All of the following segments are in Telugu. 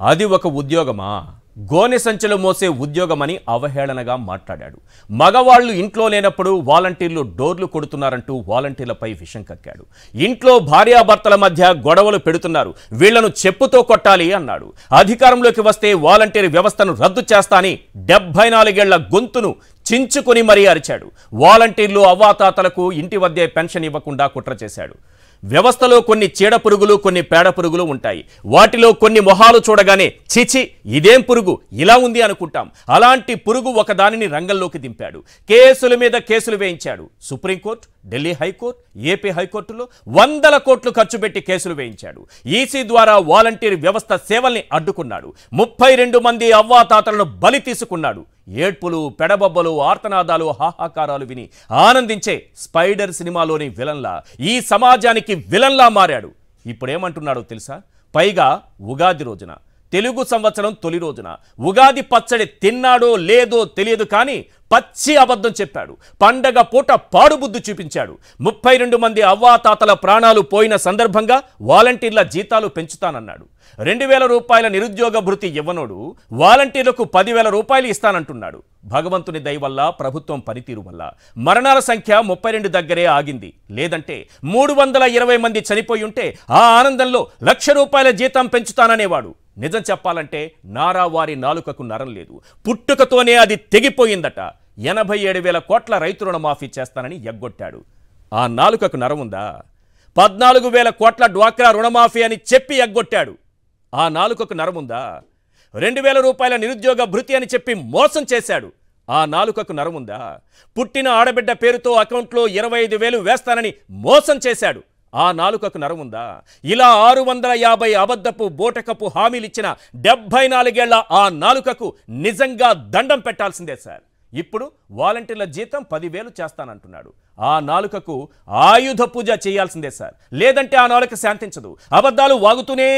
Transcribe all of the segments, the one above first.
అది ఒక ఉద్యోగమా? గోనె సంచులు మోసే ఉద్యోగమని అవహేళనగా మాట్లాడాడు. మగవాళ్లు ఇంట్లో లేనప్పుడు వాలంటీర్లు డోర్లు కొడుతున్నారంటూ వాలంటీర్లపై విషం కక్కాడు. ఇంట్లో భార్యాభర్తల మధ్య గొడవలు పెడుతున్నారు, వీళ్లను చెప్పుతో కొట్టాలి అన్నాడు. అధికారంలోకి వస్తే వాలంటీర్ వ్యవస్థను రద్దు చేస్తా అని 74 ఏళ్ల గొంతును చించుకొని మరీ అరిచాడు. వాలంటీర్లు అవ్వాతాతలకు ఇంటి వద్దే పెన్షన్ ఇవ్వకుండా కుట్ర చేశాడు. వ్యవస్థలో కొన్ని చీడ పురుగులు, కొన్ని పేడ పురుగులు ఉంటాయి. వాటిలో కొన్ని మొహాలు చూడగానే చిచి ఇదేం పురుగు ఇలా ఉంది అనుకుంటాం. అలాంటి పురుగు ఒకదానిని రంగంలోకి దింపాడు. కేసుల మీద కేసులు వేయించాడు. సుప్రీంకోర్టు, ఢిల్లీ హైకోర్టు, ఏపీ హైకోర్టులో 100 కోట్లు ఖర్చు పెట్టి కేసులు వేయించాడు. ఈసీ ద్వారా వాలంటీర్ వ్యవస్థ సేవల్ని అడ్డుకున్నాడు. 32 మంది అవ్వాతాతలను బలి తీసుకున్నాడు. ఏడ్పులు, పెడబొబ్బలు, ఆర్తనాదాలు, హాహాకారాలు విని ఆనందించే స్పైడర్ సినిమాలోని విలన్లా ఈ సమాజానికి విలన్లా మారాడు. ఇప్పుడేమంటున్నాడో తెలుసా? పైగా ఉగాది రోజున, తెలుగు సంవత్సరం తొలి రోజున ఉగాది పచ్చడి తిన్నాడో లేదో తెలియదు కానీ పచ్చి అబద్ధం చెప్పాడు. పండగ పూట పాడుబుద్దు చూపించాడు. 32 మంది అవ్వాతాతల ప్రాణాలు పోయిన సందర్భంగా వాలంటీర్ల జీతాలు పెంచుతానన్నాడు. 2000 రూపాయల నిరుద్యోగ భృతి ఇవ్వనోడు వాలంటీర్లకు 10,000 రూపాయలు ఇస్తానంటున్నాడు. భగవంతుని దయ వల్ల, ప్రభుత్వం పనితీరు వల్ల మరణాల సంఖ్య 32 దగ్గరే ఆగింది. లేదంటే 320 మంది చనిపోయి ఉంటే ఆ ఆనందంలో ₹1,00,000 జీతం పెంచుతాననేవాడు. నిజం చెప్పాలంటే నారా వారి నాలుకకు నరం లేదు. పుట్టుకతోనే అది తెగిపోయిందట. 87,000 కోట్ల రైతు రుణమాఫీ చేస్తానని ఎగ్గొట్టాడు. ఆ నాలుకకు నరం ఉందా? 14,000 కోట్ల డ్వాక్రా రుణమాఫీ అని చెప్పి ఎగ్గొట్టాడు. ఆ నాలుకకు నరం ఉందా? 2,000 రూపాయల నిరుద్యోగ భృతి అని చెప్పి మోసం చేశాడు. ఆ నాలుకకు నరం ఉందా? పుట్టిన ఆడబిడ్డ పేరుతో అకౌంట్లో 25,000 వేస్తానని మోసం చేశాడు. ఆ నాలుకకు నరం ఉందా? ఇలా 650 అబద్ధపు బోటకపు హామీలిచ్చిన 74 ఏళ్ల ఆ నాలుకకు నిజంగా దండం పెట్టాల్సిందే సార్. ఇప్పుడు వాలంటీర్ల జీతం 10,000 చేస్తానంటున్నాడు. ఆ నాలుకకు ఆయుధ పూజ చేయాల్సిందే సార్. లేదంటే ఆ నాలుక శాంతించదు, అబద్ధాలు వాగుతూనే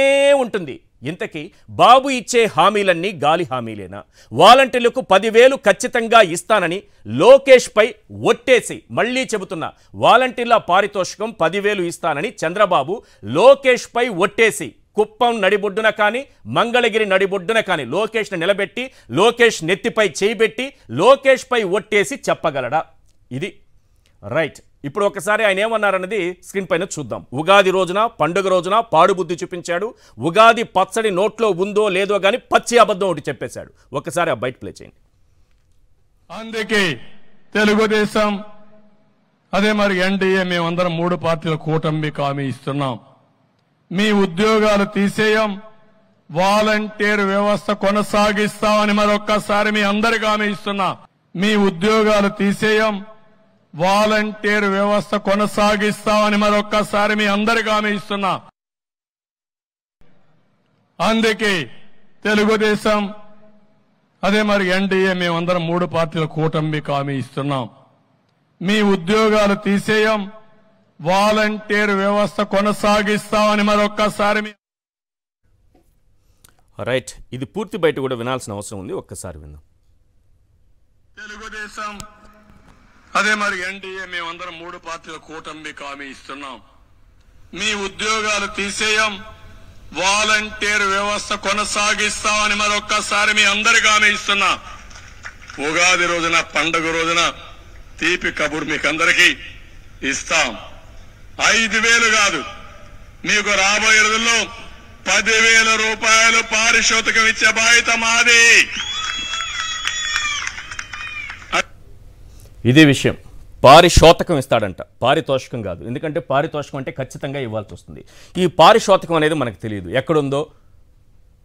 ఉంటుంది. ఇంతకీ బాబు ఇచ్చే హామీలన్నీ గాలి హామీలేనా? వాలంటీర్లకు 10,000 ఖచ్చితంగా ఇస్తానని లోకేష్ పై ఒట్టేసి, మళ్లీ చెబుతున్నా, వాలంటీర్ల పారితోషికం 10,000 ఇస్తానని చంద్రబాబు లోకేష్ పై ఒట్టేసి కుప్పం నడిబొడ్డున కానీ, మంగళగిరి నడిబొడ్డున కానీ లోకేష్ను నిలబెట్టి, లోకేష్ నెత్తిపై చేయిబెట్టి, లోకేష్ పై ఒట్టేసి చెప్పగలడా? ఇది రైట్. ఇప్పుడు ఒకసారి ఆయన ఏమన్నారన్నది స్క్రీన్ పైన చూద్దాం. ఉగాది రోజున, పండుగ రోజున పాడుబుద్ధి చూపించాడు. ఉగాది పచ్చడి నోట్లో ఉందో లేదో కానీ పచ్చి అబద్ధం ఒకటి చెప్పేశాడు. ఒకసారి ఆ బయట ప్లే చేయండి. అందుకే తెలుగుదేశం అదే మరి ఎన్డీఏ మేమందరం 3 పార్టీల కూటమికి హామీ ఇస్తున్నాం. మీ ఉద్యోగాలు తీసేయం, వాలంటీర్ వ్యవస్థ కొనసాగిస్తామని మరొక్కసారి మీ అందరికీ హామీ ఇస్తున్నా. మీ ఉద్యోగాలు తీసేయం, వాలంటీర్ వ్యవస్థ కొనసాగిస్తామని మరొక్కసారి మీ అందరికీ హామీ ఇస్తున్నా. అందుకే తెలుగుదేశం అదే మరి ఎన్డీఏ మేమందరం 3 పార్టీల కూటమికి హామీ ఇస్తున్నాం. మీ ఉద్యోగాలు తీసేయం, వాలంటీర్ వ్యవస్థ కొనసాగిస్తామని మరొక్కసారి రైట్. ఇది పూర్తి బయట కూడా వినాల్సిన అవసరం ఉంది. ఒక్కసారి విందాం. తెలుగుదేశం అదే మరి ఎన్డీఏ మేమందరం 3 పార్టీల కూటమికి హామీ ఇస్తున్నాం. మీ ఉద్యోగాలు తీసేయం, వాలంటీర్ వ్యవస్థ కొనసాగిస్తామని మరొక్కసారి మీ అందరికీ హామీ ఇస్తున్నా. ఉగాది రోజున, పండుగ రోజున తీపి కబురు మీకు అందరికీ ఇస్తాం. 5,000 కాదు, మీకు రాబోయే రోజుల్లో 10,000 రూపాయలు పారితోషికం ఇచ్చే బాధ్యత మాది. ఇదే విషయం. పారితోషికం ఇస్తాడంట, పారితోషికం కాదు. ఎందుకంటే పారితోషికం అంటే ఖచ్చితంగా ఇవ్వాల్సి వస్తుంది. ఈ పారితోషికం అనేది మనకు తెలియదు, ఎక్కడుందో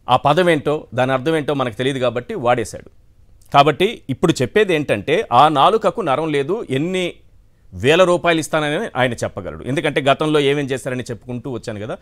ఆ పదం ఏంటో, దాని అర్థం ఏంటో మనకు తెలియదు కాబట్టి వాడేశాడు. కాబట్టి ఇప్పుడు చెప్పేది ఏంటంటే ఆ నాలుకకు నరం లేదు, ఎన్ని వేల రూపాయలు ఇస్తానని ఆయన చెప్పగలడు. ఎందుకంటే గతంలో ఏమేం చేశారని చెప్పుకుంటూ వచ్చాను కదా.